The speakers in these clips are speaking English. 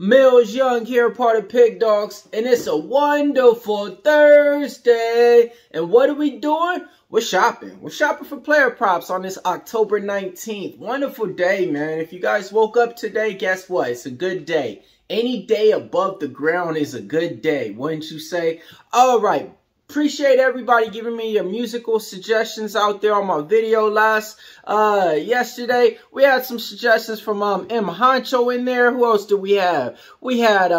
Millz Young here, part of Pick Dawgz, and it's a wonderful Thursday. And what are we doing? We're shopping. We're shopping for player props on this October 19th. Wonderful day, man. If you guys woke up today, guess what? It's a good day. Any day above the ground is a good day, wouldn't you say? All right. Appreciate everybody giving me your musical suggestions out there on my video yesterday. We had some suggestions from M Honcho in there. Who else do we have? We had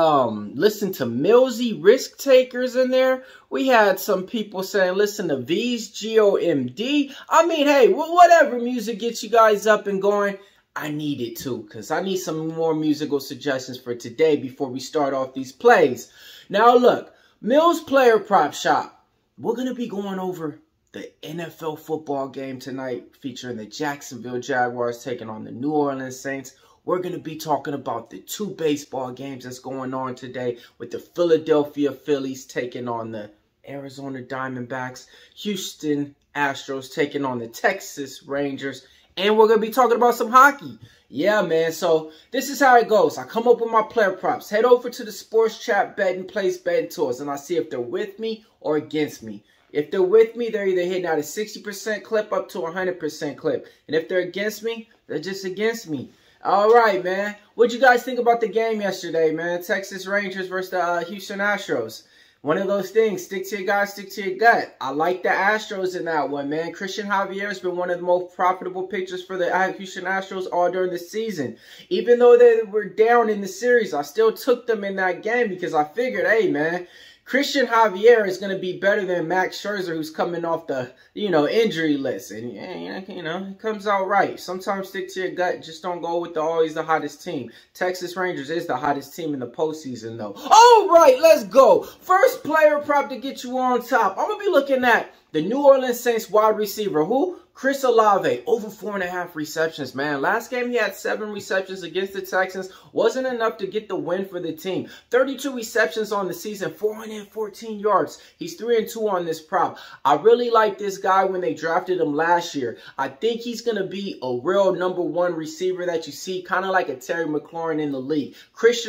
listen to Millz Risk Takers in there. We had some people saying listen to V's GOMD. I mean, hey, whatever music gets you guys up and going, I need it too, because I need some more musical suggestions for today before we start off these plays. Now look, Millz Player Prop Shop. We're going to be going over the NFL football game tonight featuring the Jacksonville Jaguars taking on the New Orleans Saints. We're going to be talking about the two baseball games that's going on today with the Philadelphia Phillies taking on the Arizona Diamondbacks, Houston Astros taking on the Texas Rangers, and we're going to be talking about some hockey. Yeah, man, so this is how it goes. I come up with my player props, head over to the sports chat betting place betting tours, and I see if they're with me or against me. If they're with me, they're either hitting out a 60% clip up to a 100% clip. And if they're against me, they're just against me. All right, man. What'd you guys think about the game yesterday, man? Texas Rangers versus the Houston Astros. One of those things, stick to your guys, stick to your gut. I like the Astros in that one, man. Christian Javier has been one of the most profitable pitchers for the Houston Astros all during the season. Even though they were down in the series, I still took them in that game because I figured, hey, man, Christian Javier is going to be better than Max Scherzer, who's coming off the, injury list. And, it comes out right. Sometimes stick to your gut. Just don't go with always the hottest team. Texas Rangers is the hottest team in the postseason, though. All right, let's go. First player prop to get you on top. I'm going to be looking at the New Orleans Saints wide receiver. Who? Chris Olave, over 4.5 receptions, man. Last game, he had 7 receptions against the Texans. Wasn't enough to get the win for the team. 32 receptions on the season, 414 yards. He's 3-2 on this prop. I really like this guy when they drafted him last year. I think he's going to be a real #1 receiver that you see, kind of like a Terry McLaurin in the league. Chris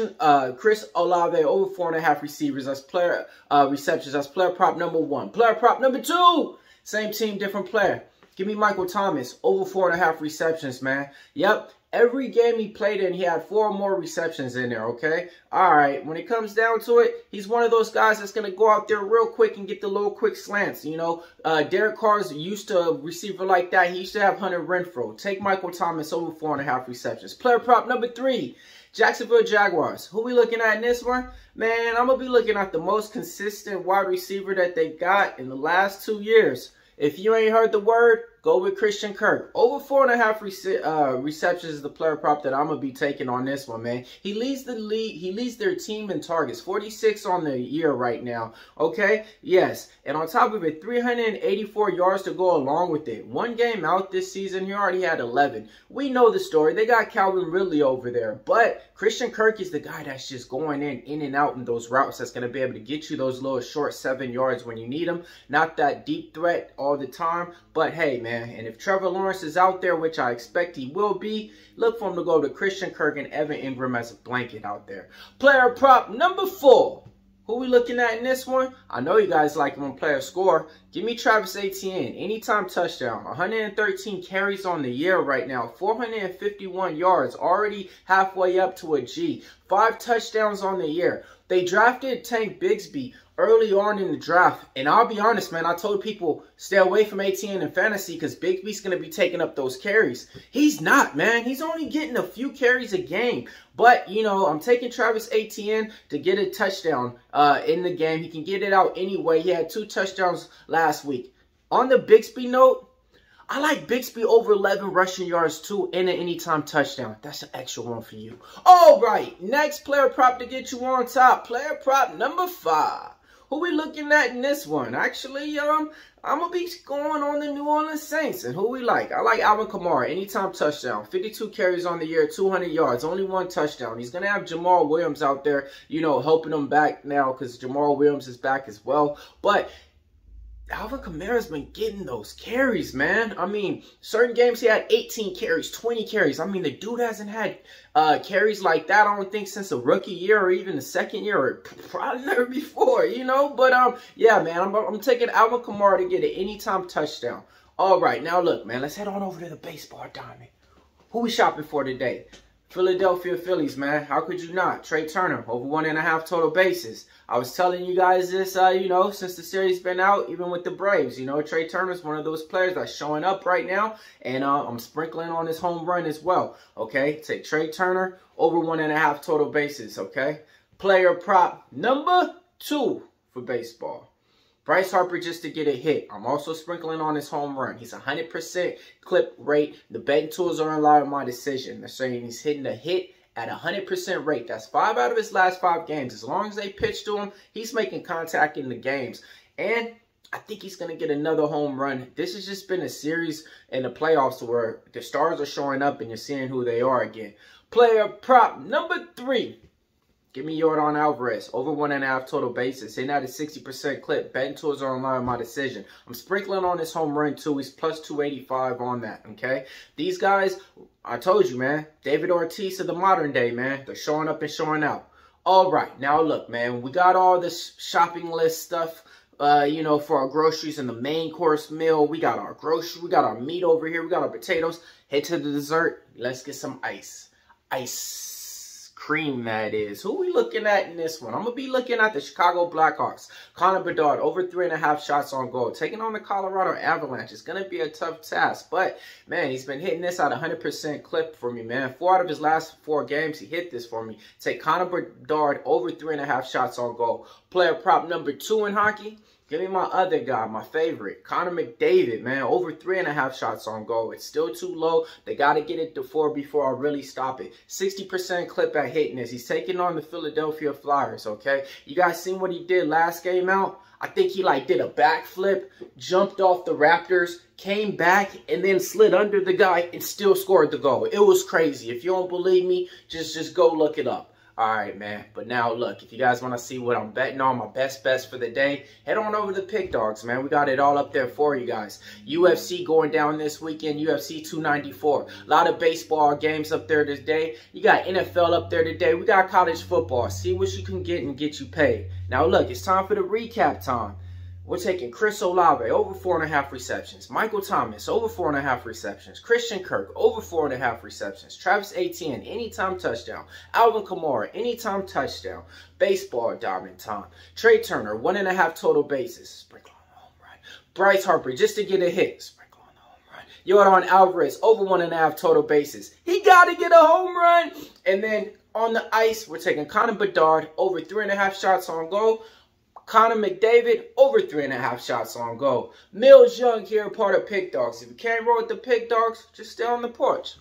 Olave, over 4.5 receivers. That's player receptions. That's player prop #1. Player prop #2. Same team, different player. Give me Michael Thomas, over 4.5 receptions, man. Yep, every game he played in, he had 4 or more receptions in there, okay? All right, when it comes down to it, he's one of those guys that's going to go out there real quick and get the little quick slants, Derek Carr's used to a receiver like that. He used to have Hunter Renfrow. Take Michael Thomas, over 4.5 receptions. Player prop #3. Jacksonville Jaguars. Who we looking at in this one? Man, I'm going to be looking at the most consistent wide receiver that they got in the last 2 years. If you ain't heard the word, go with Christian Kirk. Over 4.5 receptions is the player prop that I'm going to be taking on this one, man. He leads the league. He leads their team in targets. 46 on the year right now. Okay? Yes. And on top of it, 384 yards to go along with it. One game out this season, he already had 11. We know the story. They got Calvin Ridley over there. But Christian Kirk is the guy that's just going in and out in those routes that's going to be able to get you those little short 7 yards when you need them. Not that deep threat all the time. But hey, man. And if Trevor Lawrence is out there, which I expect he will be, look for him to go to Christian Kirk and Evan Ingram as a blanket out there. Player prop #4. Who we looking at in this one? I know you guys like him on player score. Give me Travis Etienne. Anytime touchdown. 113 carries on the year right now. 451 yards. Already halfway up to a G. 5 touchdowns on the year. They drafted Tank Bigsby early on in the draft. And I'll be honest, man, I told people stay away from Etienne in fantasy because Bigsby's going to be taking up those carries. He's not, man. He's only getting a few carries a game. But, I'm taking Travis Etienne to get a touchdown in the game. He can get it out anyway. He had 2 touchdowns last week. On the Bigsby note, I like Bigsby over 11 rushing yards too and an anytime touchdown. That's an extra one for you. All right, next player prop to get you on top. Player prop #5. Who we looking at in this one? Actually, I'm going to be going on the New Orleans Saints. And who we like? I like Alvin Kamara. Anytime touchdown. 52 carries on the year, 200 yards. Only 1 touchdown. He's going to have Jamal Williams out there, helping him back now because Jamal Williams is back as well. But Alvin Kamara's been getting those carries, man. I mean, certain games he had 18 carries, 20 carries. I mean, the dude hasn't had carries like that, I don't think, since the rookie year or even the second year, or probably never before, you know? But, yeah, man, I'm taking Alvin Kamara to get an anytime touchdown. All right, now look, man, let's head on over to the baseball diamond. Who we shopping for today? Philadelphia Phillies, man. How could you not? Trey Turner, over 1.5 total bases. I was telling you guys this, you know, since the series been out, even with the Braves. You know, Trey Turner's one of those players that's showing up right now, and I'm sprinkling on his home run as well, okay? Take Trey Turner, over 1.5 total bases, okay? Player prop number 2 for baseball. Bryce Harper just to get a hit. I'm also sprinkling on his home run. He's 100% clip rate. The betting tools are in line with my decision. They're saying he's hitting a hit at 100% rate. That's 5 out of his last 5 games. As long as they pitch to him, he's making contact in the games. And I think he's going to get another home run. This has just been a series in the playoffs where the stars are showing up and you're seeing who they are again. Player prop number 3. Give me Yordan Alvarez, over 1.5 total bases. Hitting at a 60% clip. Betting tools are in line with my decision. I'm sprinkling on his home run too. He's plus 285 on that, okay? These guys, I told you, man. David Ortiz of the modern day, man. They're showing up and showing out. All right, now look, man. We got all this shopping list stuff, you know, for our groceries and the main course meal. We got our groceries. We got our meat over here. We got our potatoes. Head to the dessert. Let's get some ice. Ice cream, that is. Who we looking at in this one? I'm going to be looking at the Chicago Blackhawks. Connor Bedard, over 3.5 shots on goal. Taking on the Colorado Avalanche. It's going to be a tough task. But, man, he's been hitting this at 100% clip for me, man. 4 out of his last 4 games, he hit this for me. Take Connor Bedard, over 3.5 shots on goal. Player prop number 2 in hockey. Give me my other guy, my favorite, Connor McDavid, man. Over 3.5 shots on goal. It's still too low. They got to get it to 4 before I really stop it. 60% clip at hitting this. He's taking on the Philadelphia Flyers, okay? You guys seen what he did last game out? I think he, like, did a backflip, jumped off the Raptors, came back, and then slid under the guy and still scored the goal. It was crazy. If you don't believe me, just go look it up. All right, man. But now, look, if you guys want to see what I'm betting on, my best bets for the day, head on over to PickDawgz, man. We got it all up there for you guys. UFC going down this weekend, UFC 294. A lot of baseball games up there today. You got NFL up there today. We got college football. See what you can get and get you paid. Now, look, it's time for the recap time. We're taking Chris Olave, over 4.5 receptions. Michael Thomas, over 4.5 receptions. Christian Kirk, over 4.5 receptions. Travis Etienne, anytime touchdown. Alvin Kamara, anytime touchdown. Baseball diamond time. Trey Turner, 1.5 total bases. Sprinkle on the home run. Bryce Harper, just to get a hit. Sprinkle on the home run. Yordan Alvarez, over 1.5 total bases. He got to get a home run. And then on the ice, we're taking Connor Bedard, over 3.5 shots on goal. Connor McDavid, over 3.5 shots on goal. Millz Young here, part of PickDawgz. If you can't roll with the PickDawgz, just stay on the porch.